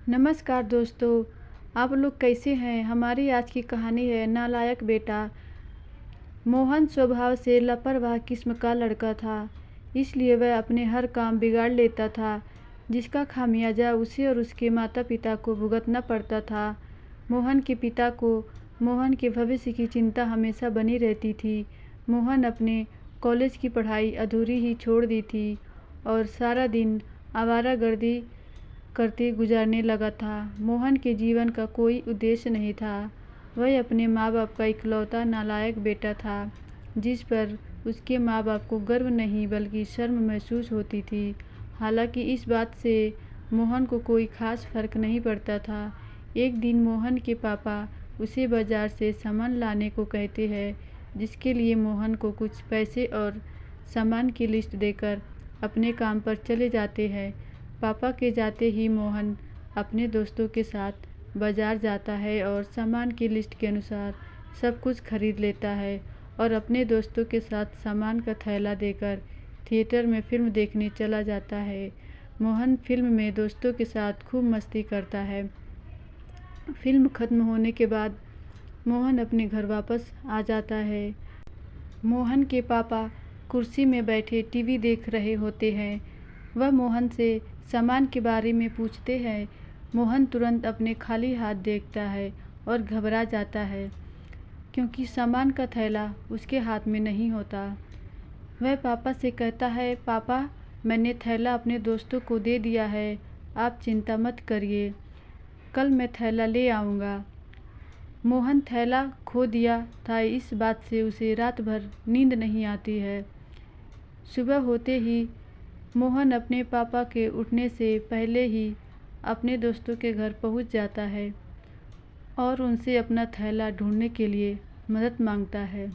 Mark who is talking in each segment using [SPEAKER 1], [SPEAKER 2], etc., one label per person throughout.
[SPEAKER 1] नमस्कार दोस्तों, आप लोग कैसे हैं। हमारी आज की कहानी है नालायक बेटा। मोहन स्वभाव से लापरवाह किस्म का लड़का था, इसलिए वह अपने हर काम बिगाड़ लेता था, जिसका खामियाजा उसे और उसके माता पिता को भुगतना पड़ता था। मोहन के पिता को मोहन के भविष्य की चिंता हमेशा बनी रहती थी। मोहन अपने कॉलेज की पढ़ाई अधूरी ही छोड़ दी थी और सारा दिन आवारागर्दी करते गुजारने लगा था। मोहन के जीवन का कोई उद्देश्य नहीं था। वह अपने माँ बाप का इकलौता नालायक बेटा था, जिस पर उसके माँ बाप को गर्व नहीं बल्कि शर्म महसूस होती थी। हालांकि इस बात से मोहन को कोई खास फर्क नहीं पड़ता था। एक दिन मोहन के पापा उसे बाजार से सामान लाने को कहते हैं, जिसके लिए मोहन को कुछ पैसे और सामान की लिस्ट देकर अपने काम पर चले जाते हैं। पापा के जाते ही मोहन अपने दोस्तों के साथ बाजार जाता है और सामान की लिस्ट के अनुसार सब कुछ खरीद लेता है और अपने दोस्तों के साथ सामान का थैला देकर थिएटर में फिल्म देखने चला जाता है। मोहन फिल्म में दोस्तों के साथ खूब मस्ती करता है। फिल्म खत्म होने के बाद मोहन अपने घर वापस आ जाता है। मोहन के पापा कुर्सी में बैठे टीवी देख रहे होते हैं। वह मोहन से सामान के बारे में पूछते हैं। मोहन तुरंत अपने खाली हाथ देखता है और घबरा जाता है, क्योंकि सामान का थैला उसके हाथ में नहीं होता। वह पापा से कहता है, पापा, मैंने थैला अपने दोस्तों को दे दिया है, आप चिंता मत करिए, कल मैं थैला ले आऊँगा। मोहन थैला खो दिया था, इस बात से उसे रात भर नींद नहीं आती है। सुबह होते ही मोहन अपने पापा के उठने से पहले ही अपने दोस्तों के घर पहुंच जाता है और उनसे अपना थैला ढूंढने के लिए मदद मांगता है।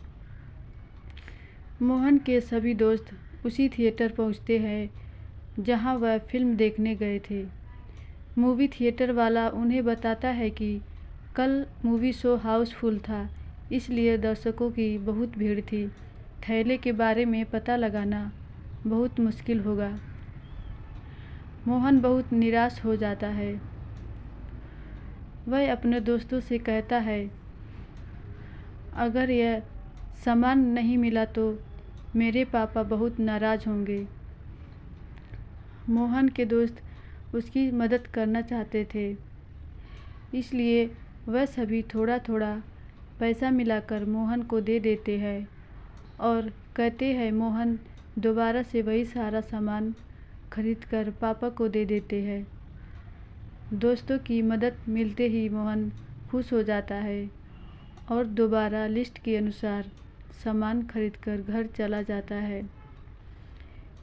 [SPEAKER 1] मोहन के सभी दोस्त उसी थिएटर पहुंचते हैं जहां वह फिल्म देखने गए थे। मूवी थिएटर वाला उन्हें बताता है कि कल मूवी शो हाउसफुल था, इसलिए दर्शकों की बहुत भीड़ थी। थैले के बारे में पता लगाना बहुत मुश्किल होगा। मोहन बहुत निराश हो जाता है। वह अपने दोस्तों से कहता है, अगर यह सामान नहीं मिला तो मेरे पापा बहुत नाराज़ होंगे। मोहन के दोस्त उसकी मदद करना चाहते थे, इसलिए वह सभी थोड़ा थोड़ा पैसा मिलाकर मोहन को दे देते हैं और कहते हैं मोहन दोबारा से वही सारा सामान खरीदकर पापा को दे देते हैं। दोस्तों की मदद मिलते ही मोहन खुश हो जाता है और दोबारा लिस्ट के अनुसार सामान खरीदकर घर चला जाता है।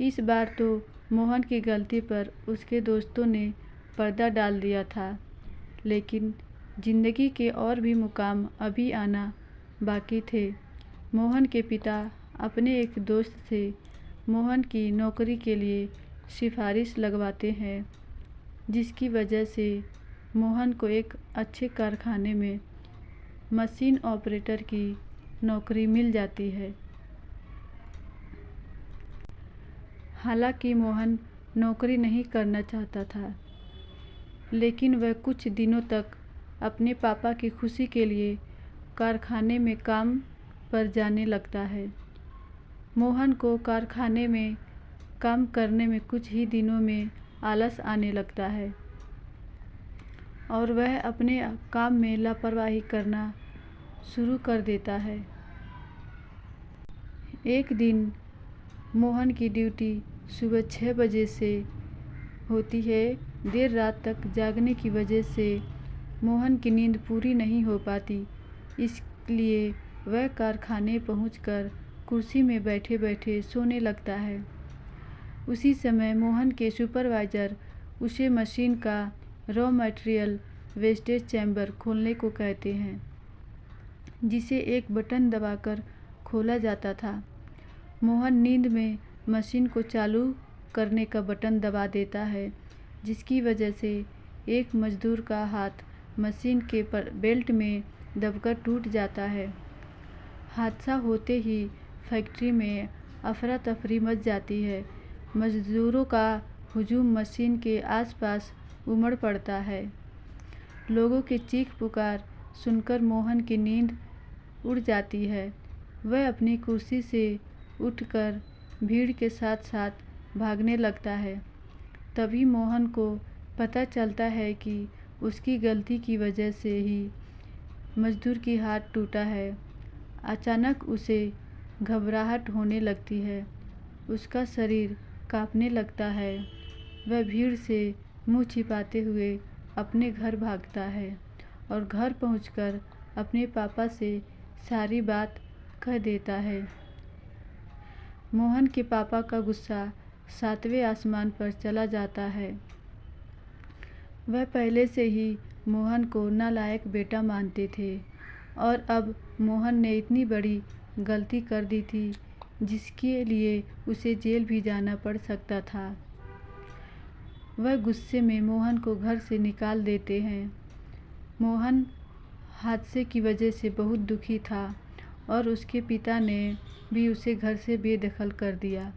[SPEAKER 1] इस बार तो मोहन की गलती पर उसके दोस्तों ने पर्दा डाल दिया था, लेकिन ज़िंदगी के और भी मुकाम अभी आना बाकी थे। मोहन के पिता अपने एक दोस्त से मोहन की नौकरी के लिए सिफारिश लगवाते हैं, जिसकी वजह से मोहन को एक अच्छे कारखाने में मशीन ऑपरेटर की नौकरी मिल जाती है। हालांकि मोहन नौकरी नहीं करना चाहता था, लेकिन वह कुछ दिनों तक अपने पापा की खुशी के लिए कारखाने में काम पर जाने लगता है। मोहन को कारखाने में काम करने में कुछ ही दिनों में आलस आने लगता है और वह अपने काम में लापरवाही करना शुरू कर देता है। एक दिन मोहन की ड्यूटी सुबह 6 बजे से होती है। देर रात तक जागने की वजह से मोहन की नींद पूरी नहीं हो पाती, इसलिए वह कारखाने पहुंचकर कुर्सी में बैठे बैठे सोने लगता है। उसी समय मोहन के सुपरवाइज़र उसे मशीन का रॉ मटेरियल वेस्टेज चैम्बर खोलने को कहते हैं, जिसे एक बटन दबाकर खोला जाता था। मोहन नींद में मशीन को चालू करने का बटन दबा देता है, जिसकी वजह से एक मजदूर का हाथ मशीन के बेल्ट में दबकर टूट जाता है। हादसा होते ही फैक्ट्री में अफरा तफरी मच जाती है। मजदूरों का हुजूम मशीन के आसपास उमड़ पड़ता है। लोगों की चीख पुकार सुनकर मोहन की नींद उड़ जाती है। वह अपनी कुर्सी से उठकर भीड़ के साथ साथ भागने लगता है। तभी मोहन को पता चलता है कि उसकी गलती की वजह से ही मजदूर की हाथ टूटा है। अचानक उसे घबराहट होने लगती है, उसका शरीर कांपने लगता है। वह भीड़ से मुंह छिपाते हुए अपने घर भागता है और घर पहुंचकर अपने पापा से सारी बात कह देता है। मोहन के पापा का गुस्सा 7वें आसमान पर चला जाता है। वह पहले से ही मोहन को नालायक बेटा मानते थे और अब मोहन ने इतनी बड़ी गलती कर दी थी जिसके लिए उसे जेल भी जाना पड़ सकता था। वह गुस्से में मोहन को घर से निकाल देते हैं। मोहन हादसे की वजह से बहुत दुखी था और उसके पिता ने भी उसे घर से बेदखल कर दिया।